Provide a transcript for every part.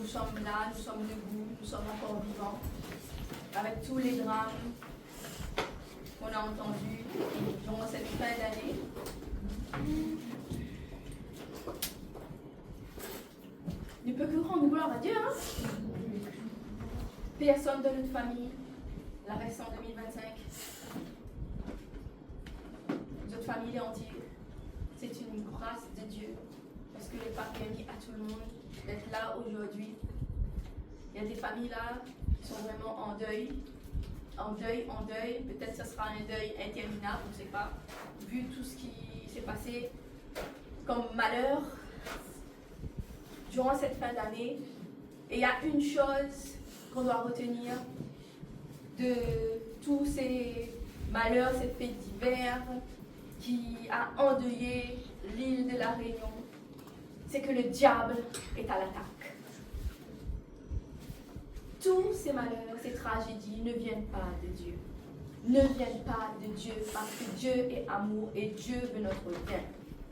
nous sommes là, nous sommes debout, nous sommes encore vivants, avec tous les drames qu'on a entendus durant cette fin d'année. Ne peut que rendre gloire à Dieu, hein? Personne de notre famille la reste en 2025. Notre famille est entière. C'est une grâce de Dieu. Parce qu'il n'est pas permis à tout le monde d'être là aujourd'hui. Il y a des familles là qui sont vraiment en deuil. En deuil. Peut-être que ce sera un deuil interminable, on ne sait pas. Vu tout ce qui s'est passé comme malheur durant cette fin d'année. Et il y a une chose qu'on doit retenir de tous ces malheurs, ces faits divers qui a endeuillé l'île de la Réunion, c'est que le diable est à l'attaque. Tous ces malheurs, ces tragédies ne viennent pas de Dieu. Ne viennent pas de Dieu parce que Dieu est amour et Dieu veut notre bien.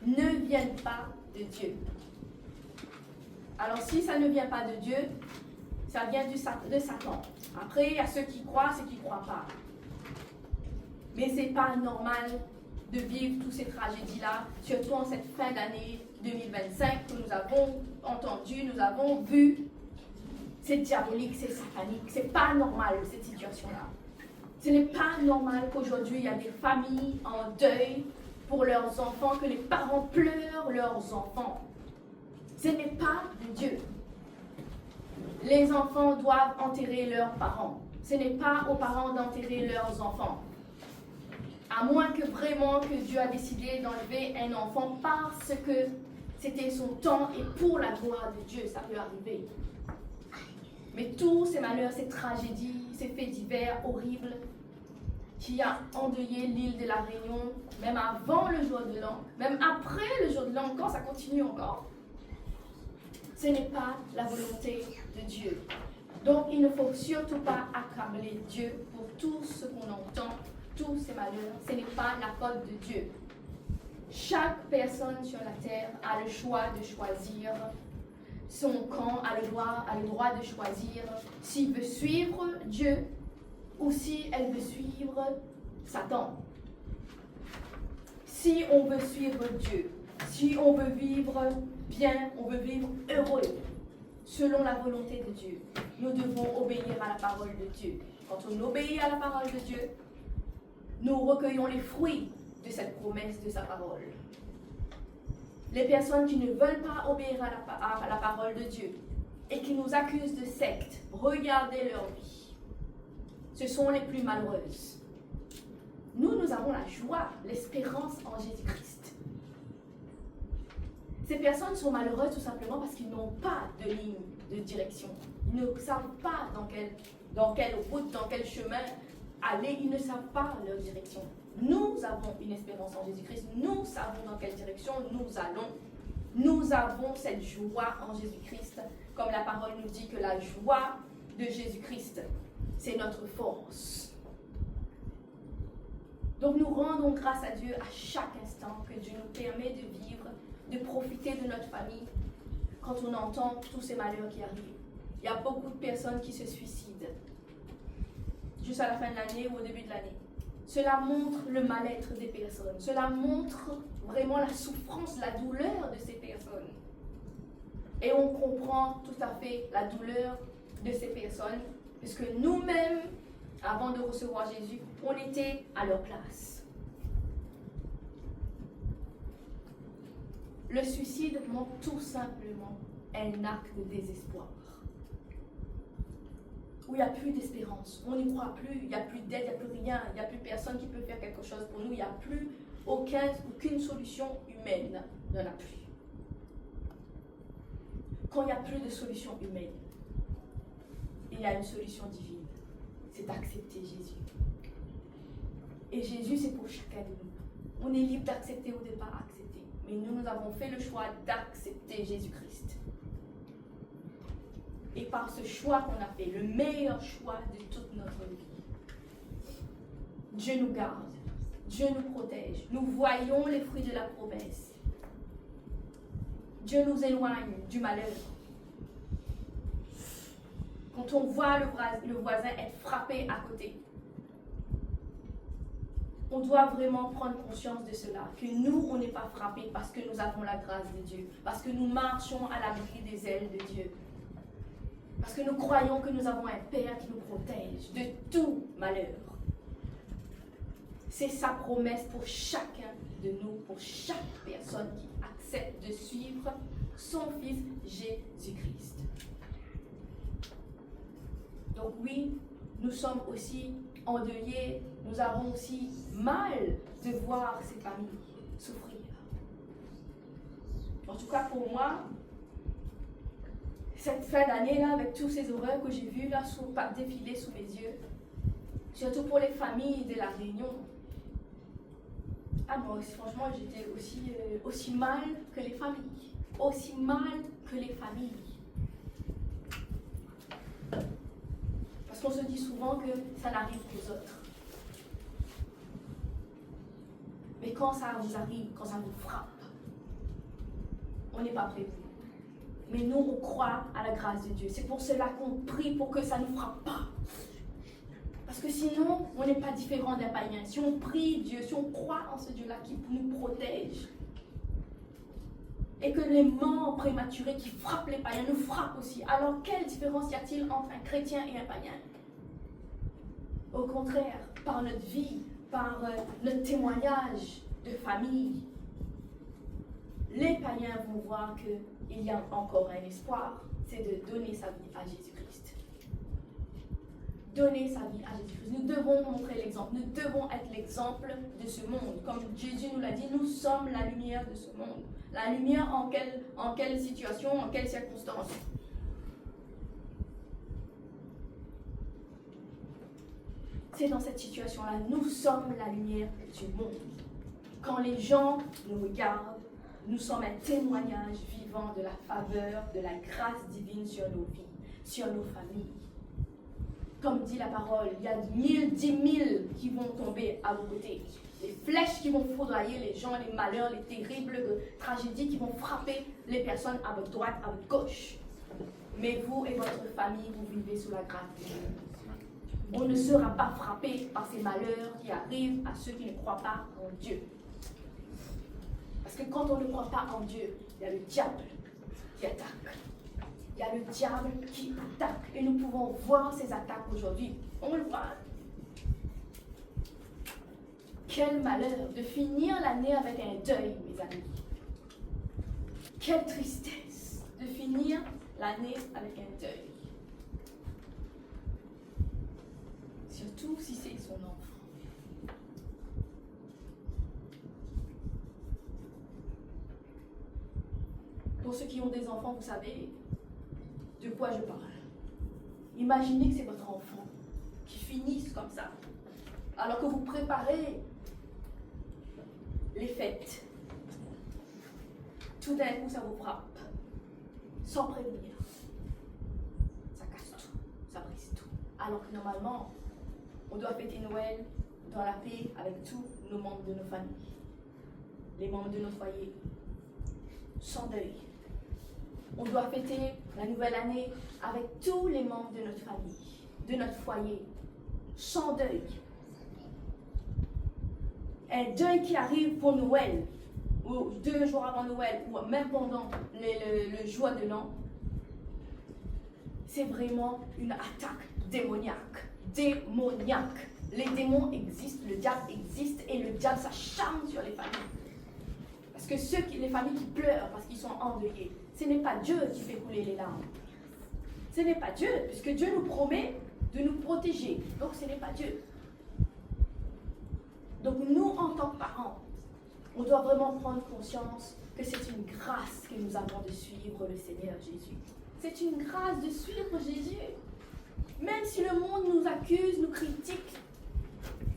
Ne viennent pas de Dieu. Alors si ça ne vient pas de Dieu, ça vient de Satan. Après, il y a ceux qui croient, ceux qui ne croient pas. Mais ce n'est pas normal de vivre toutes ces tragédies-là, surtout en cette fin d'année 2025 que nous avons entendu, nous avons vu. C'est diabolique, c'est satanique. Ce n'est pas normal, cette situation-là. Ce n'est pas normal qu'aujourd'hui, il y a des familles en deuil pour leurs enfants, que les parents pleurent leurs enfants. Ce n'est pas de Dieu. Les enfants doivent enterrer leurs parents. Ce n'est pas aux parents d'enterrer leurs enfants. À moins que vraiment que Dieu a décidé d'enlever un enfant parce que c'était son temps et pour la gloire de Dieu, ça peut arriver. Mais tous ces malheurs, ces tragédies, ces faits divers horribles qui a endeuillé l'île de la Réunion, même avant le jour de l'an, même après le jour de l'an, encore, ça continue encore. Ce n'est pas la volonté de Dieu. Donc, il ne faut surtout pas accabler Dieu pour tout ce qu'on entend, tous ces malheurs. Ce n'est pas la faute de Dieu. Chaque personne sur la terre a le choix de choisir son camp, a le droit de choisir s'il veut suivre Dieu ou si elle veut suivre Satan. Si on veut suivre Dieu, si on veut vivre bien, on veut vivre heureux, selon la volonté de Dieu, nous devons obéir à la parole de Dieu. Quand on obéit à la parole de Dieu, nous recueillons les fruits de cette promesse de sa parole. Les personnes qui ne veulent pas obéir à la parole de Dieu et qui nous accusent de secte, regardez leur vie. Ce sont les plus malheureuses. Nous avons la joie, l'espérance en Jésus-Christ. Ces personnes sont malheureuses tout simplement parce qu'ils n'ont pas de ligne de direction. Ils ne savent pas dans quelle route, dans quel chemin aller. Ils ne savent pas leur direction. Nous avons une espérance en Jésus-Christ. Nous savons dans quelle direction nous allons. Nous avons cette joie en Jésus-Christ. Comme la parole nous dit que la joie de Jésus-Christ, c'est notre force. Donc nous rendons grâce à Dieu à chaque instant que Dieu nous permet de vivre, de profiter de notre famille quand on entend tous ces malheurs qui arrivent. Il y a beaucoup de personnes qui se suicident juste à la fin de l'année ou au début de l'année. Cela montre le mal-être des personnes. Cela montre vraiment la souffrance, la douleur de ces personnes. Et on comprend tout à fait la douleur de ces personnes, puisque nous-mêmes, avant de recevoir Jésus, on était à leur place. Le suicide montre tout simplement un acte de désespoir. Où il n'y a plus d'espérance, on n'y croit plus, il n'y a plus d'aide, il n'y a plus rien, il n'y a plus personne qui peut faire quelque chose pour nous, il n'y a plus aucune solution humaine, il n'y en a plus. Quand il n'y a plus de solution humaine, il y a une solution divine, c'est d'accepter Jésus. Et Jésus, c'est pour chacun de nous. On est libre d'accepter ou de ne pas accepter, mais nous avons fait le choix d'accepter Jésus-Christ. Et par ce choix qu'on a fait, le meilleur choix de toute notre vie, Dieu nous garde, Dieu nous protège. Nous voyons les fruits de la promesse. Dieu nous éloigne du malheur. quand on voit le voisin être frappé à côté, on doit vraiment prendre conscience de cela, que nous, on n'est pas frappés parce que nous avons la grâce de Dieu, parce que nous marchons à l'abri des ailes de Dieu, parce que nous croyons que nous avons un Père qui nous protège de tout malheur. C'est sa promesse pour chacun de nous, pour chaque personne qui accepte de suivre son Fils Jésus-Christ. Donc oui, nous sommes aussi endeuillés, nous avons aussi mal de voir ces familles souffrir. En tout cas pour moi, cette fin d'année-là, avec tous ces horreurs que j'ai vues là, défiler sous mes yeux, surtout pour les familles de la Réunion, moi franchement j'étais aussi mal que les familles, aussi mal que les familles. Parce qu'on se dit souvent que ça n'arrive qu'aux autres. Mais quand ça vous arrive, quand ça vous frappe, on n'est pas prévu. Mais nous, on croit à la grâce de Dieu. C'est pour cela qu'on prie pour que ça ne nous frappe pas. Parce que sinon, on n'est pas différent d'un païen. Si on prie Dieu, si on croit en ce Dieu-là qui nous protège, et que les morts prématurés qui frappent les païens nous frappent aussi, alors quelle différence y a-t-il entre un chrétien et un païen? Au contraire, par notre vie, par notre témoignage de famille, les païens vont voir qu'il y a encore un espoir, c'est de donner sa vie à Jésus-Christ. Donner sa vie à Jésus-Christ. Nous devons montrer l'exemple, nous devons être l'exemple de ce monde. Comme Jésus nous l'a dit, nous sommes la lumière de ce monde. La lumière en quelle situation, en quelles circonstances? C'est dans cette situation-là, nous sommes la lumière du monde. Quand les gens nous regardent, nous sommes un témoignage vivant de la faveur, de la grâce divine sur nos vies, sur nos familles. Comme dit la parole, il y a 1000, 10 000 qui vont tomber à vos côtés. Les flèches qui vont foudroyer les gens, les malheurs, les terribles tragédies qui vont frapper les personnes à votre droite, à votre gauche. Mais vous et votre famille, vous vivez sous la grâce de Dieu. On ne sera pas frappé par ces malheurs qui arrivent à ceux qui ne croient pas en Dieu. Parce que quand on ne croit pas en Dieu, il y a le diable qui attaque. Il y a le diable qui attaque. Et nous pouvons voir ces attaques aujourd'hui. On le voit. Quel malheur de finir l'année avec un deuil, mes amis. Quelle tristesse de finir l'année avec un deuil. Surtout si c'est son enfant. Pour ceux qui ont des enfants, vous savez de quoi je parle. Imaginez que c'est votre enfant qui finisse comme ça, alors que vous préparez les fêtes. Tout d'un coup, ça vous frappe, sans prévenir. Ça casse tout, ça brise tout. Alors que normalement, on doit fêter Noël dans la paix avec tous nos membres de nos familles, les membres de nos foyers, sans deuil. On doit fêter la nouvelle année avec tous les membres de notre famille, de notre foyer, sans deuil. Un deuil qui arrive pour Noël, ou 2 jours avant Noël, ou même pendant le jour de l'an, c'est vraiment une attaque démoniaque. Démoniaque. Les démons existent, le diable existe, et le diable s'acharne sur les familles. Parce que les familles qui pleurent parce qu'ils sont endeuillés, ce n'est pas Dieu qui fait couler les larmes. Ce n'est pas Dieu, puisque Dieu nous promet de nous protéger. Donc ce n'est pas Dieu. Donc nous, en tant que parents, on doit vraiment prendre conscience que c'est une grâce que nous avons de suivre le Seigneur Jésus. C'est une grâce de suivre Jésus. Même si le monde nous accuse, nous critique,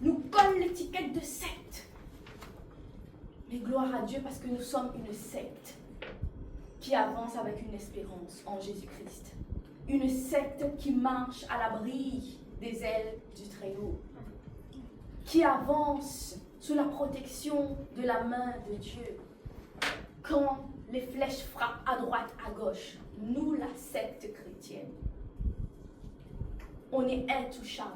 nous colle l'étiquette de secte. Mais gloire à Dieu parce que nous sommes une secte qui avance avec une espérance en Jésus-Christ. Une secte qui marche à l'abri des ailes du Très-Haut. Qui avance sous la protection de la main de Dieu. Quand les flèches frappent à droite, à gauche, nous, la secte chrétienne, on est intouchable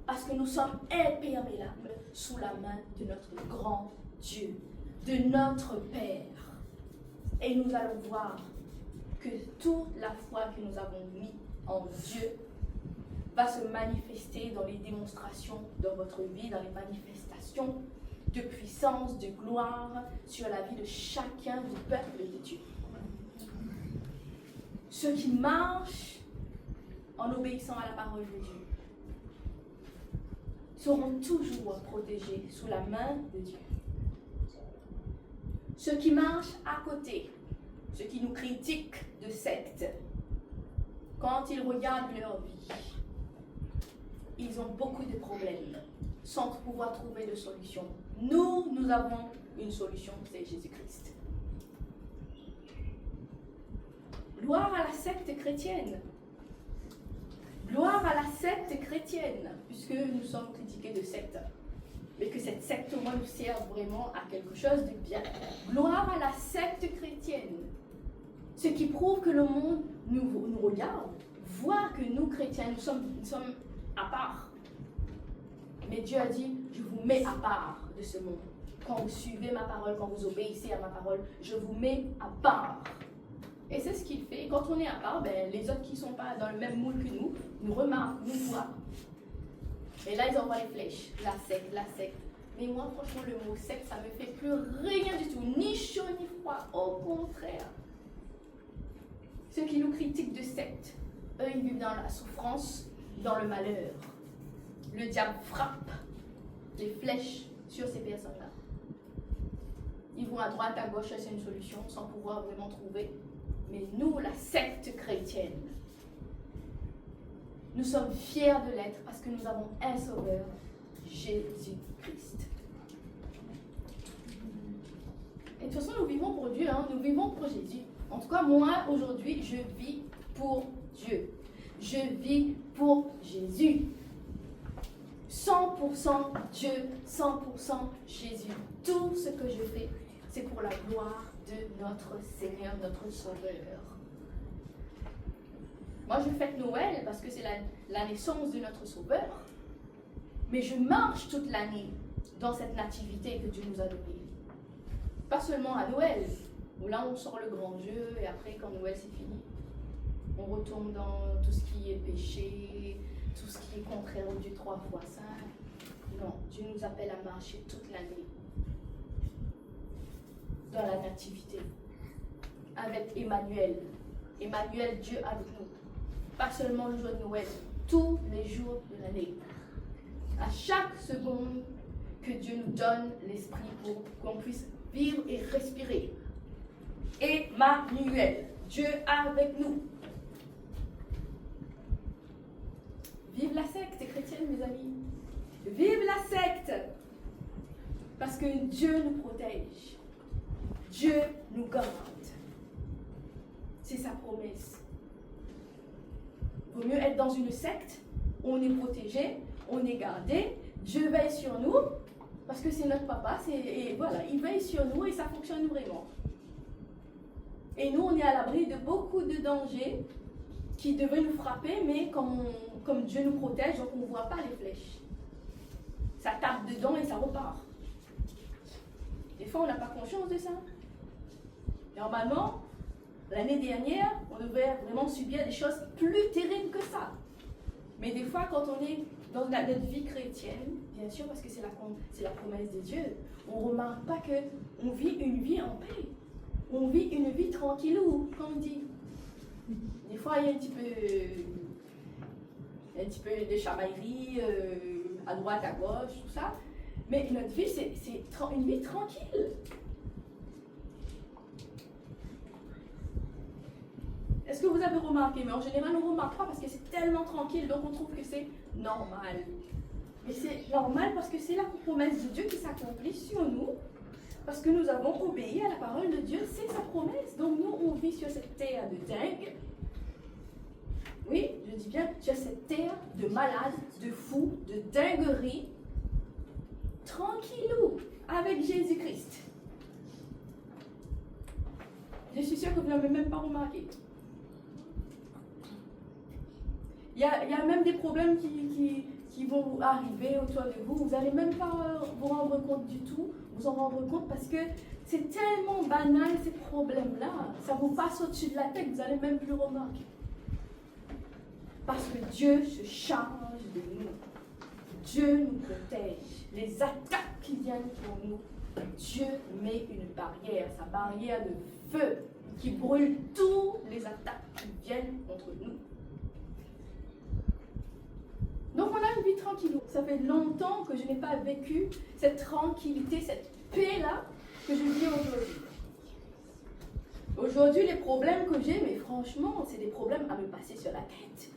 parce que nous sommes imperméables sous la main de notre grand Dieu, de notre Père. Et nous allons voir que toute la foi que nous avons mis en Dieu va se manifester dans les démonstrations de votre vie, dans les manifestations de puissance, de gloire sur la vie de chacun du peuple de Dieu. Ceux qui marchent en obéissant à la parole de Dieu seront toujours protégés sous la main de Dieu. Ceux qui marchent à côté, ceux qui nous critiquent de secte, quand ils regardent leur vie, ils ont beaucoup de problèmes sans pouvoir trouver de solution. Nous avons une solution, c'est Jésus-Christ. Gloire à la secte chrétienne. Gloire à la secte chrétienne, puisque nous sommes critiqués de secte. Mais que cette secte, au moins, nous serve vraiment à quelque chose de bien. Gloire à la secte chrétienne. Ce qui prouve que le monde nous regarde, voit que nous, chrétiens, nous sommes à part. Mais Dieu a dit, je vous mets à part de ce monde. Quand vous suivez ma parole, quand vous obéissez à ma parole, je vous mets à part. Et c'est ce qu'il fait. Quand on est à part, les autres qui ne sont pas dans le même moule que nous remarquent, nous voient. Et là, ils envoient les flèches. La secte. Mais moi, franchement, le mot secte, ça ne me fait plus rien du tout. Ni chaud, ni froid. Au contraire. Ceux qui nous critiquent de secte, eux, ils vivent dans la souffrance, dans le malheur. Le diable frappe des flèches sur ces personnes-là. Ils vont à droite, à gauche, c'est une solution, sans pouvoir vraiment trouver. Mais nous, la secte chrétienne, nous sommes fiers de l'être parce que nous avons un sauveur, Jésus-Christ. Et de toute façon, nous vivons pour Dieu, nous vivons pour Jésus. En tout cas, moi, aujourd'hui, je vis pour Dieu. Je vis pour Jésus. 100% Dieu, 100% Jésus. Tout ce que je fais, c'est pour la gloire de notre Seigneur, notre Sauveur. Moi, je fête Noël parce que c'est la naissance de notre Sauveur. Mais je marche toute l'année dans cette nativité que Dieu nous a donnée. Pas seulement à Noël, où là on sort le grand jeu et après quand Noël c'est fini, on retourne dans tout ce qui est péché, tout ce qui est contraire au Dieu 3 fois 5. Non, Dieu nous appelle à marcher toute l'année dans la nativité avec Emmanuel. Emmanuel, Dieu avec nous. Pas seulement le jour de Noël, tous les jours de l'année. À chaque seconde que Dieu nous donne l'esprit pour qu'on puisse vivre et respirer. Emmanuel, Dieu avec nous. Vive la secte chrétienne, mes amis. Vive la secte. Parce que Dieu nous protège. Dieu nous garde. C'est sa promesse. Il vaut mieux être dans une secte. On est protégé, on est gardé. Dieu veille sur nous. Parce que c'est notre papa. Et voilà, il veille sur nous et ça fonctionne vraiment. Et nous, on est à l'abri de beaucoup de dangers qui devaient nous frapper, mais comme Dieu nous protège, donc on ne voit pas les flèches. Ça tape dedans et ça repart. Des fois, on n'a pas conscience de ça. Normalement, l'année dernière, on devait vraiment subir des choses plus terribles que ça. Mais des fois, quand on est dans notre vie chrétienne, bien sûr, parce que c'est la promesse de Dieu, on ne remarque pas qu'on vit une vie en paix. On vit une vie tranquillou, comme on dit. Des fois, il y a un petit peu de chamaillerie à droite, à gauche, tout ça. Mais notre vie, c'est une vie tranquille. Est-ce que vous avez remarqué? Mais en général, on ne remarque pas parce que c'est tellement tranquille, donc on trouve que c'est normal. Mais c'est normal parce que c'est la promesse de Dieu qui s'accomplit sur nous. Parce que nous avons obéi à la parole de Dieu, c'est sa promesse. Donc nous, on vit sur cette terre de dingue. Oui, je dis bien, sur cette terre de malades, de fous, de dinguerie. Tranquillou, avec Jésus-Christ. Je suis sûre que vous n'avez même pas remarqué. Il y a même des problèmes qui vont arriver autour de vous. Vous n'allez même pas vous rendre compte du tout, vous en rendre compte parce que c'est tellement banal ces problèmes-là. Ça vous passe au-dessus de la tête, vous n'allez même plus remarquer. Parce que Dieu se charge de nous. Dieu nous protège. Les attaques qui viennent pour nous, Dieu met une barrière, sa barrière de feu qui brûle tous les attaques qui viennent contre nous. Donc on a une vie tranquille. Ça fait longtemps que je n'ai pas vécu cette tranquillité, cette paix-là que je vis aujourd'hui. Aujourd'hui, les problèmes que j'ai, mais franchement, c'est des problèmes à me passer sur la tête.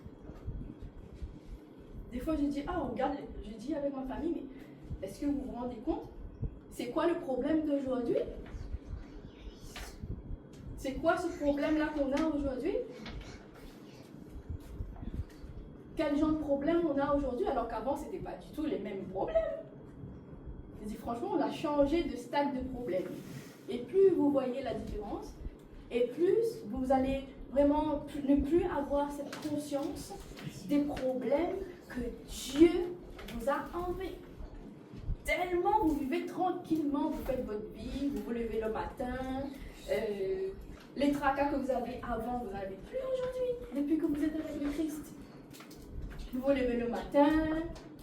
Des fois, je dis, regarde, je dis avec ma famille, mais est-ce que vous vous rendez compte? C'est quoi le problème d'aujourd'hui? C'est quoi ce problème-là qu'on a aujourd'hui? Quel genre de problème on a aujourd'hui alors qu'avant, ce n'était pas du tout les mêmes problèmes. Je dis, franchement, on a changé de stade de problème. Et plus vous voyez la différence, et plus vous allez vraiment ne plus avoir cette conscience des problèmes que Dieu vous a enlevés. Tellement vous vivez tranquillement, vous faites votre vie, vous vous levez le matin, les tracas que vous avez avant, vous n'en avez plus aujourd'hui, depuis que vous êtes avec le Christ. Vous vous levez le matin,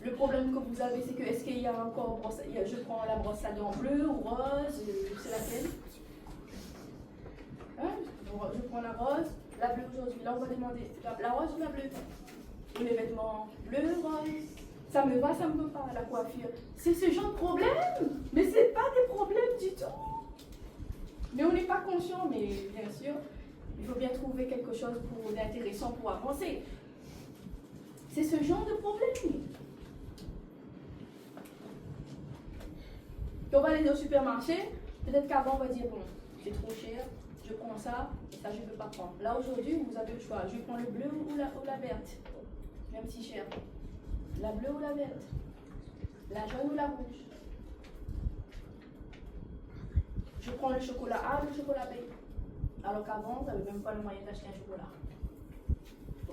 le problème que vous avez, c'est que est-ce qu'il y a encore, je prends la brosse à dents bleue ou rose, c'est laquelle? Je prends la rose, la bleue aujourd'hui. Là, on va demander la rose ou la bleue? Ou les vêtements bleus, rose. Ça me va, ça me va pas, la coiffure. C'est ce genre de problème, mais ce n'est pas des problèmes du tout. Mais on n'est pas conscient, mais bien sûr, il faut bien trouver quelque chose d'intéressant pour avancer. C'est ce genre de problème. Quand on va aller au supermarché, peut-être qu'avant on va dire, bon, c'est trop cher, je prends ça, et ça je ne peux pas prendre. Là aujourd'hui, vous avez le choix, je prends le bleu ou la verte, même si cher. La bleue ou la verte, la jaune ou la rouge. Je prends le chocolat A ou le chocolat B. Alors qu'avant, vous n'avez même pas le moyen d'acheter un chocolat.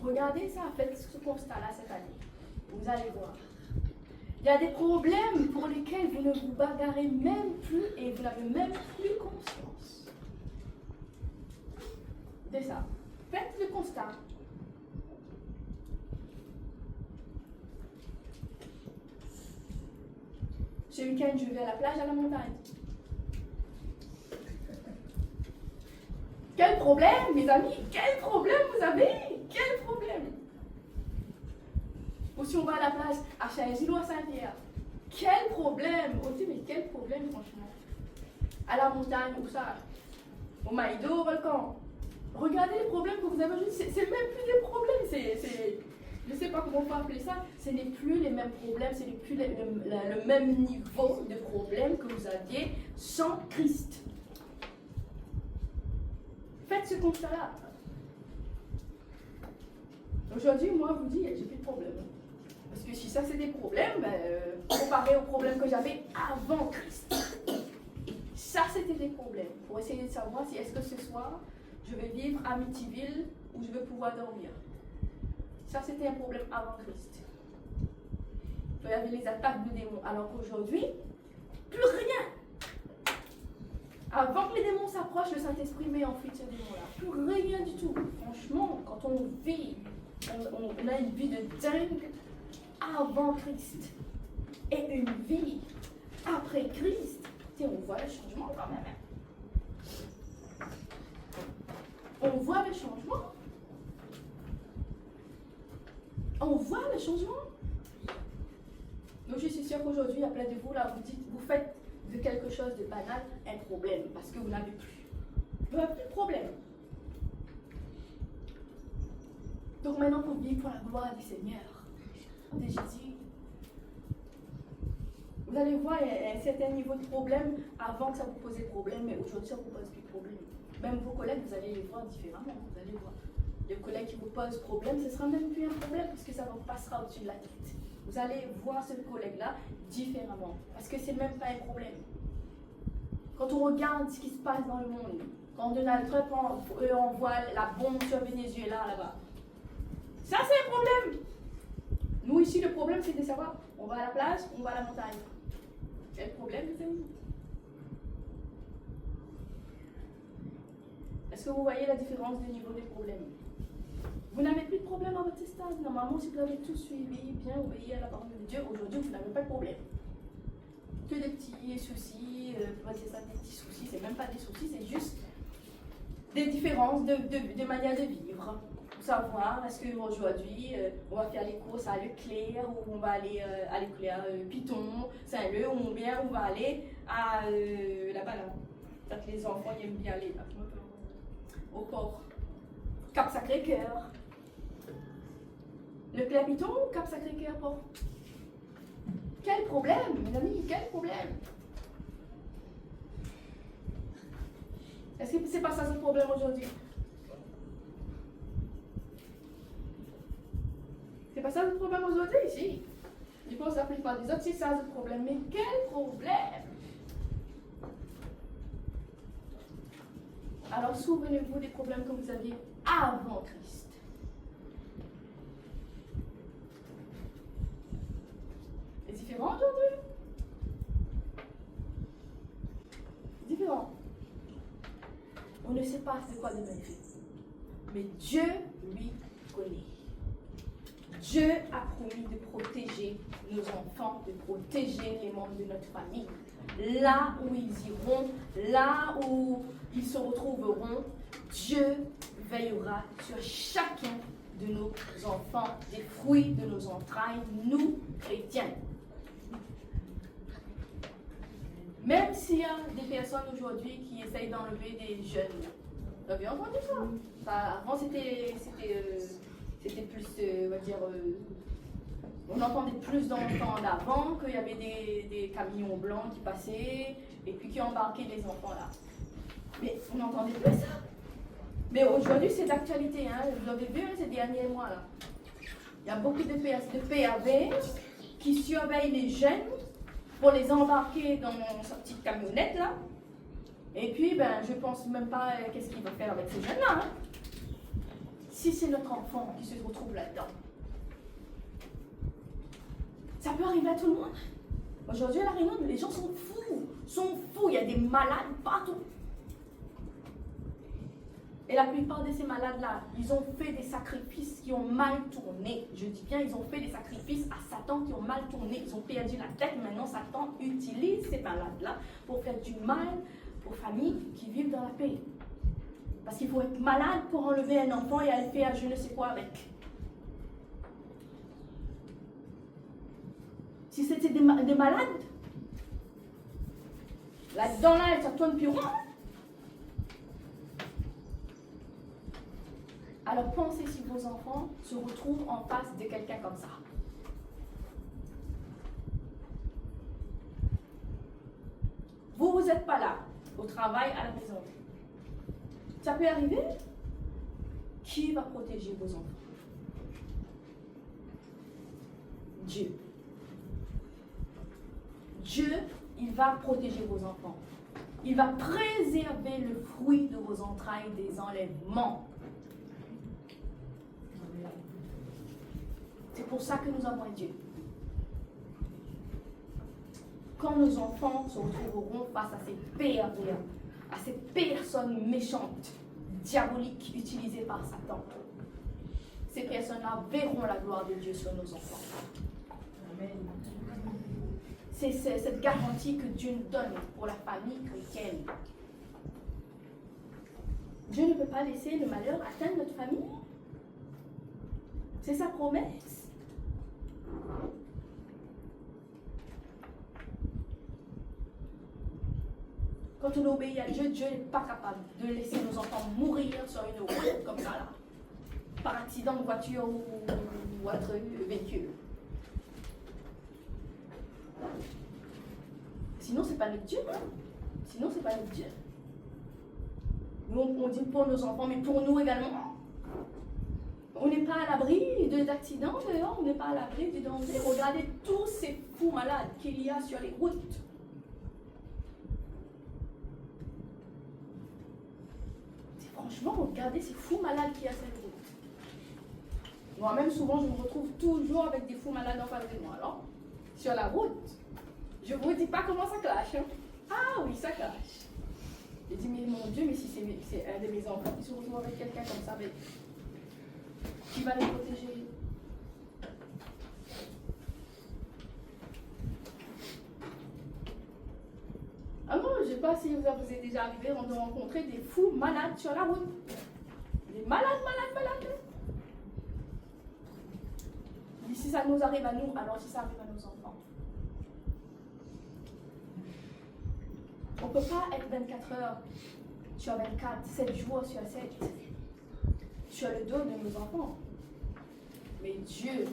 Regardez ça, faites ce constat-là cette année. Vous allez voir. Il y a des problèmes pour lesquels vous ne vous bagarrez même plus et vous n'avez même plus conscience. C'est ça. Faites le constat. Ce week-end, je vais à la plage, à la montagne. Quel problème, mes amis? Quel problème vous avez? Quel problème? Ou si on va à la plage, à Saint-Gilles ou à Saint-Pierre. Quel problème? On dit, mais quel problème, franchement? À la montagne, où ça? Au Maïdo, au volcan. Regardez les problèmes que vous avez aujourd'hui. C'est même plus des problèmes. Je ne sais pas comment on peut appeler ça. Ce n'est plus les mêmes problèmes. Ce n'est plus le même niveau de problème que vous aviez sans Christ. Faites ce constat-là. Aujourd'hui, moi, je vous dis, j'ai plus de problème. Parce que si ça, c'est des problèmes, comparé aux problèmes que j'avais avant Christ. Ça, c'était des problèmes. Pour essayer de savoir si est-ce que ce soir, je vais vivre à Amityville ou je vais pouvoir dormir. Ça, c'était un problème avant Christ. Il y avait les attaques de démons. Alors qu'aujourd'hui, plus rien. Avant que les démons s'approchent, le Saint-Esprit met en fuite ce démon-là. Plus rien du tout. Franchement, quand on vit, on a une vie de dingue avant Christ. Et une vie après Christ. On voit le changement quand même. On voit le changement. On voit le changement. Donc je suis sûre qu'aujourd'hui, il y a plein de vous là, vous faites de quelque chose de banal un problème parce que vous n'avez plus. Vous n'avez plus de problème. Donc maintenant, pour vivre pour la gloire du Seigneur, de Jésus, vous allez voir, il y a un certain niveau de problème avant que ça vous posait problème, mais aujourd'hui, ça ne vous pose plus de problème. Même vos collègues, vous allez les voir différemment. Vous allez voir. Les collègues qui vous posent problème, ce ne sera même plus un problème parce que ça vous passera au-dessus de la tête. Vous allez voir ce collègue-là différemment parce que ce n'est même pas un problème. Quand on regarde ce qui se passe dans le monde, quand Donald Trump envoie la bombe sur Venezuela là-bas, Ça, c'est un problème. Nous, ici, le problème, c'est de savoir, on va à la plage, on va à la montagne. Quel problème, les amis? Est-ce que vous voyez la différence du niveau des problèmes? Vous n'avez plus de problème à votre stade. Normalement, si vous avez tout suivi, bien obéi à la parole de Dieu, aujourd'hui, vous n'avez pas de problème. Que des petits soucis, c'est ça, des petits soucis, c'est même pas des soucis, c'est juste des différences de manière de vivre. Pour savoir, est-ce qu'aujourd'hui, on va faire les courses à Leclerc, ou on va aller à Leclerc Piton, Saint-Leu, ou bien on va aller à là-bas, là. Peut-être que les enfants ils aiment bien aller là, au port. Cap Sacré-Cœur. Leclerc Piton ou Cap Sacré-Cœur port? Quel problème, mes amis, quel problème? Est-ce que c'est pas ça le problème aujourd'hui? C'est pas ça le problème aujourd'hui ici. Je pense que la plupart des autres, c'est ça le problème. Mais quel problème? Alors souvenez-vous des problèmes que vous aviez avant Christ. C'est différent aujourd'hui? Différent. On ne sait pas c'est quoi demain fait. Mais Dieu, lui, connaît. Dieu a promis de protéger nos enfants, de protéger les membres de notre famille. Là où ils iront, là où ils se retrouveront, Dieu veillera sur chacun de nos enfants, des fruits de nos entrailles, nous, chrétiens. Même s'il y a des personnes aujourd'hui qui essayent d'enlever des jeunes. Vous avez entendu ça? Avant, c'était plus, on va dire, on entendait plus dans le temps d'avant qu'il y avait des camions blancs qui passaient et puis qui embarquaient les enfants là. Mais on n'entendait plus ça. Mais aujourd'hui, c'est d'actualité. Hein. Vous avez vu ces derniers mois là. Il y a beaucoup de PAV qui surveillent les jeunes pour les embarquer dans sa petite camionnette là. Et puis, ben, je pense même pas qu'est-ce qu'il va faire avec ces jeunes-là. Hein. Si c'est notre enfant qui se retrouve là-dedans. Ça peut arriver à tout le monde. Aujourd'hui, à La Réunion, les gens sont fous. Il y a des malades partout. Et la plupart de ces malades-là, ils ont fait des sacrifices qui ont mal tourné. Je dis bien, ils ont fait des sacrifices à Satan qui ont mal tourné. Ils ont perdu la tête. Maintenant, Satan utilise ces malades-là pour faire du mal aux familles qui vivent dans la paix. Parce qu'il faut être malade pour enlever un enfant et aller faire je ne sais quoi avec. Si c'était des malades, là-dedans, là, ça tourne plus rond. Alors pensez si vos enfants se retrouvent en face de quelqu'un comme ça. Vous n'êtes pas là, au travail, à la maison. Ça peut arriver. Qui va protéger vos enfants? Dieu. Dieu, il va protéger vos enfants. Il va préserver le fruit de vos entrailles des enlèvements. C'est pour ça que nous avons un Dieu. Quand nos enfants se retrouveront face à ces pervers, à ces personnes méchantes, diaboliques, utilisées par Satan, ces personnes-là verront la gloire de Dieu sur nos enfants. Amen. C'est cette garantie que Dieu nous donne pour la famille chrétienne. Dieu ne peut pas laisser le malheur atteindre notre famille. C'est sa promesse. Quand on obéit à Dieu, Dieu n'est pas capable de laisser nos enfants mourir sur une route comme ça, là, par accident de voiture ou autre véhicule. Sinon, c'est pas notre Dieu. Hein? Sinon, c'est pas notre Dieu. Nous, on dit pour nos enfants, mais pour nous également. On n'est pas à l'abri d'accidents, d'ailleurs, on n'est pas à l'abri de dangers. Regardez tous ces fous malades qu'il y a sur les routes. Franchement, regardez ces fous malades qu'il y a sur les routes. Moi-même, souvent, je me retrouve toujours avec des fous malades en face de moi. Alors, sur la route, je ne vous dis pas comment ça clash. Hein. Ah oui, ça clash. J'ai dit, mais mon Dieu, mais si c'est un de mes enfants qui se retrouve avec quelqu'un comme ça, mais qui va les protéger? Ah non, je ne sais pas si vous êtes déjà arrivé de rencontrer des fous malades sur la route. Des malades. Et si ça nous arrive à nous, alors si ça arrive à nos enfants. On ne peut pas être 24 heures sur 24, 7 jours sur 7, sur le dos de nos enfants. Mais Dieu,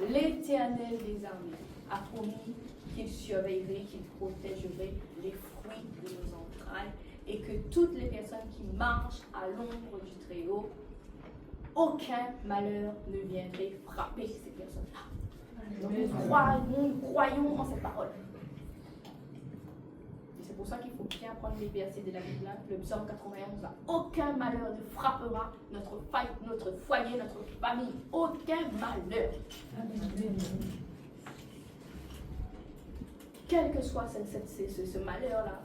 l'Éternel des armées, a promis qu'il surveillerait, qu'il protégerait les fruits de nos entrailles et que toutes les personnes qui marchent à l'ombre du Très-Haut, aucun malheur ne viendrait frapper ces personnes-là. Donc nous croyons en cette parole. Et c'est pour ça qu'il faut bien prendre les versets de la Bible. Le psaume 91, là. Aucun malheur ne frappera notre foyer, notre famille. Aucun malheur. Amen. Quel que soit ce malheur-là,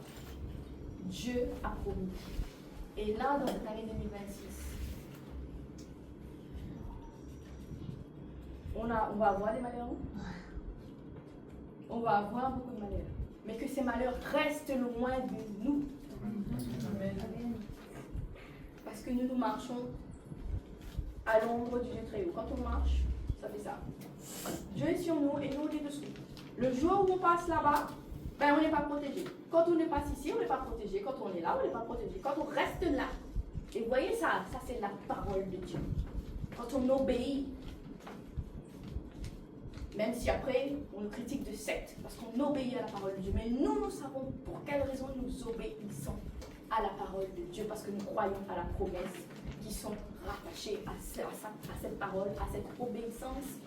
Dieu a promis. Et là, dans cette année 2026, on va avoir des malheurs. On va avoir beaucoup de malheurs. Mais que ces malheurs restent loin de nous. Amen. Parce que nous marchons à l'ombre du Dieu très haut. Quand on marche, ça fait ça. Dieu est sur nous et nous on est dessous. Le jour où on passe là-bas, on n'est pas protégé. Quand on passe ici, on n'est pas protégé. Quand on est là, on n'est pas protégé. Quand on reste là, et vous voyez ça c'est la parole de Dieu. Quand on obéit, même si après on nous critique de secte, parce qu'on obéit à la parole de Dieu, mais nous savons pour quelle raison nous obéissons à la parole de Dieu, parce que nous croyons à la promesse qui sont rattachées à cette parole, à cette obéissance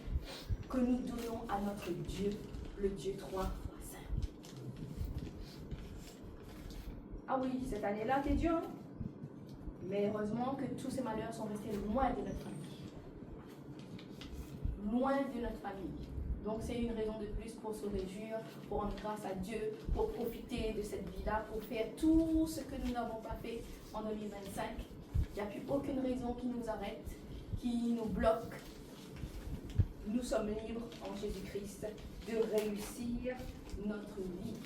que nous donnons à notre Dieu, le Dieu 3 fois saint. Ah oui, cette année-là, t'es dur. Mais heureusement que tous ces malheurs sont restés loin de notre famille. Loin de notre famille. Donc c'est une raison de plus pour se réjouir, pour rendre grâce à Dieu, pour profiter de cette vie-là, pour faire tout ce que nous n'avons pas fait en 2025. Il n'y a plus aucune raison qui nous arrête, qui nous bloque. Nous sommes libres en Jésus-Christ de réussir notre vie.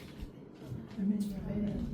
Amen.